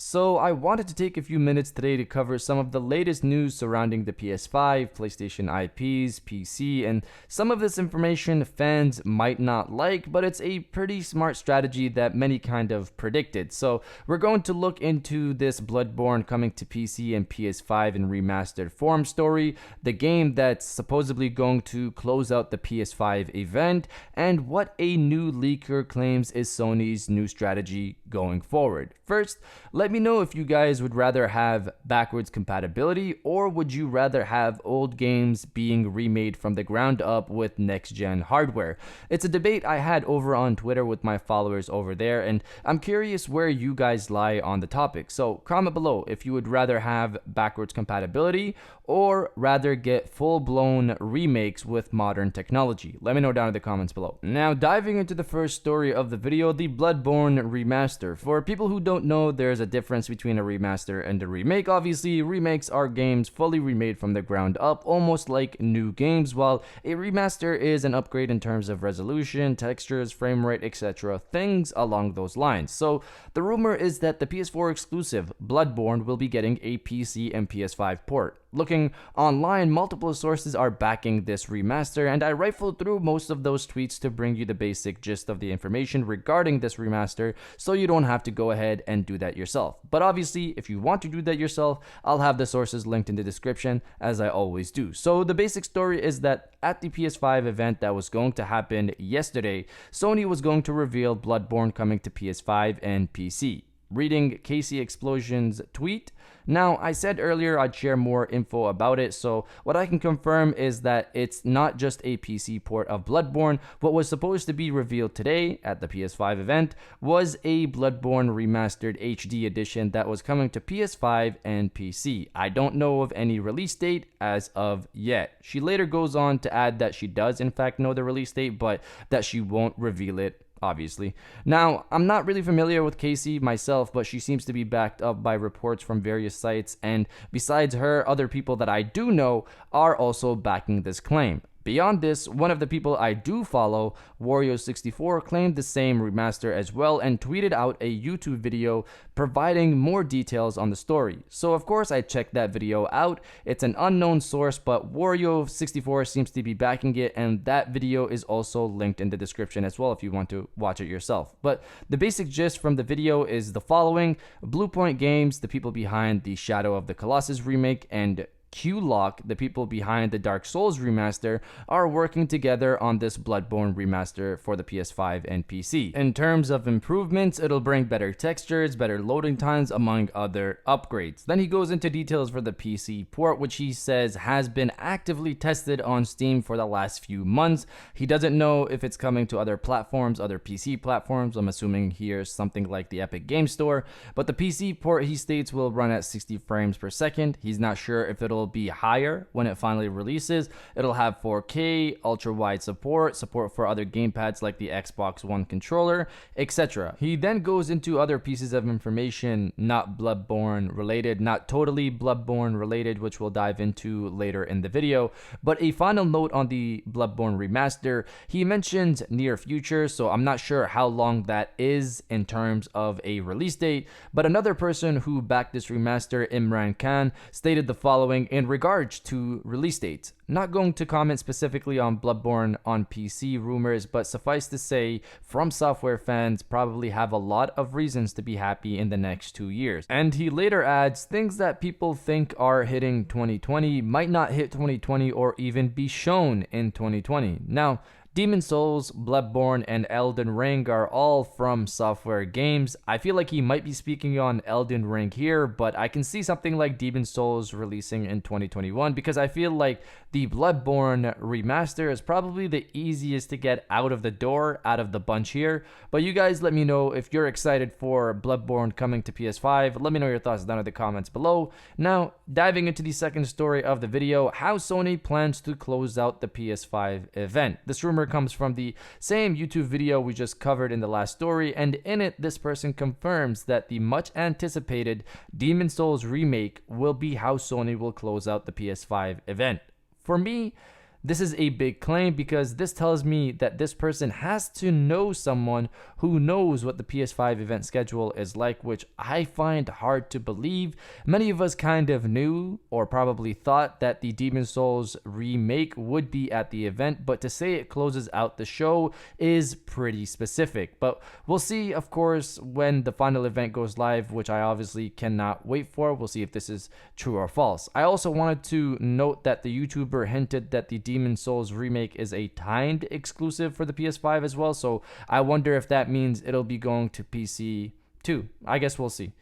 So, I wanted to take a few minutes today to cover some of the latest news surrounding the PS5, PlayStation IPs, PC, and some of this information fans might not like, but it's a pretty smart strategy that many kind of predicted. So, we're going to look into this Bloodborne coming to PC and PS5 in remastered form story, the game that's supposedly going to close out the PS5 event, and what a new leaker claims is Sony's new strategy going forward. First, let me know if you guys would rather have backwards compatibility or would you rather have old games being remade from the ground up with next gen hardware. It's a debate I had over on Twitter with my followers over there, and I'm curious where you guys lie on the topic. So comment below if you would rather have backwards compatibility or rather get full-blown remakes with modern technology. Let me know down in the comments below. Now, diving into the first story of the video, the Bloodborne remaster. For people who don't know, there's a difference between a remaster and a remake. Obviously, remakes are games fully remade from the ground up, almost like new games, while a remaster is an upgrade in terms of resolution, textures, frame rate, etc., things along those lines. So, the rumor is that the PS4 exclusive Bloodborne will be getting a PC and PS5 port. Looking online, multiple sources are backing this remaster, and I rifled through most of those tweets to bring you the basic gist of the information regarding this remaster, so you don't have to go ahead and do that yourself. But obviously, if you want to do that yourself, I'll have the sources linked in the description, as I always do. So the basic story is that at the PS5 event that was going to happen yesterday, Sony was going to reveal Bloodborne coming to PS5 and PC. Reading Casey Explosion's tweet. Now, I said earlier I'd share more info about it, so what I can confirm is that it's not just a PC port of Bloodborne. What was supposed to be revealed today at the PS5 event was a Bloodborne Remastered HD edition that was coming to PS5 and PC. I don't know of any release date as of yet. She later goes on to add that she does in fact know the release date, but that she won't reveal it, obviously. Now, I'm not really familiar with Casey myself, but she seems to be backed up by reports from various sites, and besides her, other people that I do know are also backing this claim. Beyond this, one of the people I do follow, Wario64, claimed the same remaster as well and tweeted out a YouTube video providing more details on the story. So of course I checked that video out. It's an unknown source, but Wario64 seems to be backing it, and that video is also linked in the description as well if you want to watch it yourself. But the basic gist from the video is the following. Bluepoint Games, the people behind the Shadow of the Colossus remake, and Q-Lock, the people behind the Dark Souls remaster, are working together on this Bloodborne remaster for the PS5 and PC. In terms of improvements, it'll bring better textures, better loading times, among other upgrades. Then he goes into details for the PC port, which he says has been actively tested on Steam for the last few months. He doesn't know if it's coming to other platforms, other PC platforms. I'm assuming here's something like the Epic Game Store, but the PC port, he states, will run at 60 frames per second. He's not sure if it'll be higher when it finally releases. It'll have 4K, ultra-wide support for other gamepads like the Xbox One controller, etc. He then goes into other pieces of information not Bloodborne related, not totally Bloodborne related, which we'll dive into later in the video. But a final note on the Bloodborne remaster, he mentions near future, so I'm not sure how long that is in terms of a release date. But another person who backed this remaster, Imran Khan, stated the following in regards to release dates. Not going to comment specifically on Bloodborne on PC rumors, but suffice to say, From Software fans probably have a lot of reasons to be happy in the next 2 years. And he later adds, things that people think are hitting 2020 might not hit 2020 or even be shown in 2020. Now, Demon's Souls, Bloodborne, and Elden Ring are all From Software games. I feel like he might be speaking on Elden Ring here, but I can see something like Demon's Souls releasing in 2021 because I feel like the Bloodborne remaster is probably the easiest to get out of the door out of the bunch here. But you guys let me know if you're excited for Bloodborne coming to PS5. Let me know your thoughts down in the comments below. Now, diving into the second story of the video, how Sony plans to close out the PS5 event. This rumor comes from the same YouTube video we just covered in the last story, and in it, this person confirms that the much anticipated Demon's Souls remake will be how Sony will close out the PS5 event. For me, This is a big claim because this tells me that this person has to know someone who knows what the PS5 event schedule is like, which I find hard to believe. Many of us kind of knew or probably thought that the Demon's Souls remake would be at the event, but to say it closes out the show is pretty specific. But we'll see, of course, when the final event goes live, which I obviously cannot wait for. We'll see if this is true or false. I also wanted to note that the YouTuber hinted that the Demon's Souls remake is a timed exclusive for the PS5 as well, so I wonder if that means it'll be going to PC too. I guess we'll see.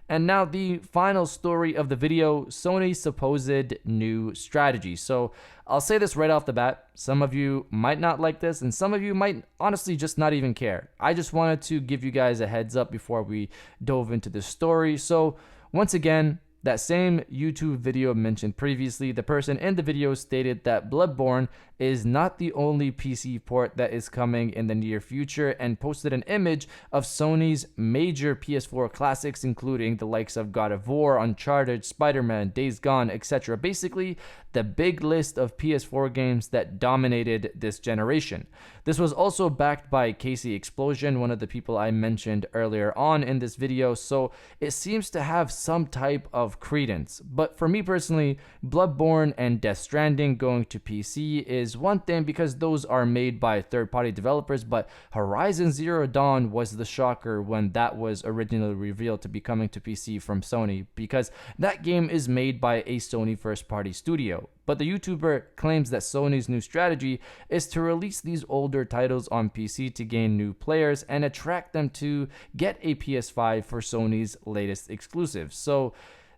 And now the final story of the video, Sony's supposed new strategy. So I'll say this right off the bat. Some of you might not like this, and some of you might honestly just not even care. I just wanted to give you guys a heads up before we dove into the story. So once again, that same YouTube video mentioned previously, the person in the video stated that Bloodborne is not the only PC port that is coming in the near future, and posted an image of Sony's major PS4 classics, including the likes of God of War, Uncharted, Spider-Man, Days Gone, etc. Basically, the big list of PS4 games that dominated this generation. This was also backed by Casey Explosion, one of the people I mentioned earlier on in this video, so it seems to have some type of credence. But for me personally, Bloodborne and Death Stranding going to PC is one thing because those are made by third-party developers, but Horizon Zero Dawn was the shocker when that was originally revealed to be coming to PC from Sony, because that game is made by a Sony first-party studio. But the YouTuber claims that Sony's new strategy is to release these older titles on PC to gain new players and attract them to get a PS5 for Sony's latest exclusives. So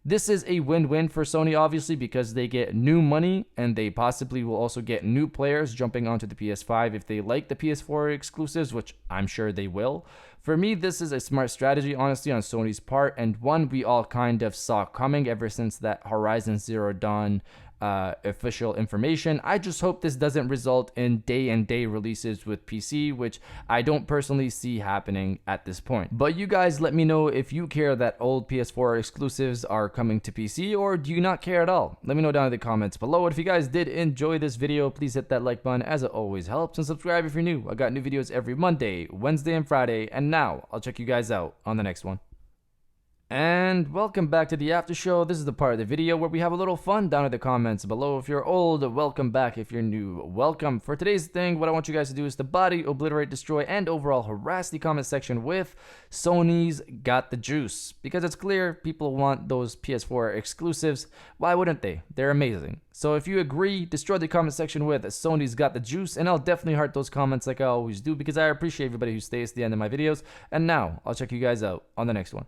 this is a win-win for Sony, obviously, because they get new money and they possibly will also get new players jumping onto the PS5 if they like the PS4 exclusives, which I'm sure they will. For me, this is a smart strategy, honestly, on Sony's part, and one we all kind of saw coming ever since that Horizon Zero Dawn official information. I just hope this doesn't result in day-and-day releases with PC, which I don't personally see happening at this point. But you guys let me know if you care that old PS4 exclusives are coming to PC, or do you not care at all? Let me know down in the comments below. And if you guys did enjoy this video, please hit that like button as it always helps, and subscribe if you're new. I got new videos every Monday, Wednesday, and Friday, and now I'll check you guys out on the next one. And welcome back to the after show. This is the part of the video where we have a little fun down in the comments below. If you're old, welcome back. If you're new, welcome. For today's thing, what I want you guys to do is to body, obliterate, destroy, and overall harass the comment section with Sony's got the juice. Because it's clear people want those PS4 exclusives. Why wouldn't they? They're amazing. So if you agree, destroy the comment section with Sony's got the juice, and I'll definitely heart those comments like I always do, because I appreciate everybody who stays to the end of my videos. And now I'll check you guys out on the next one.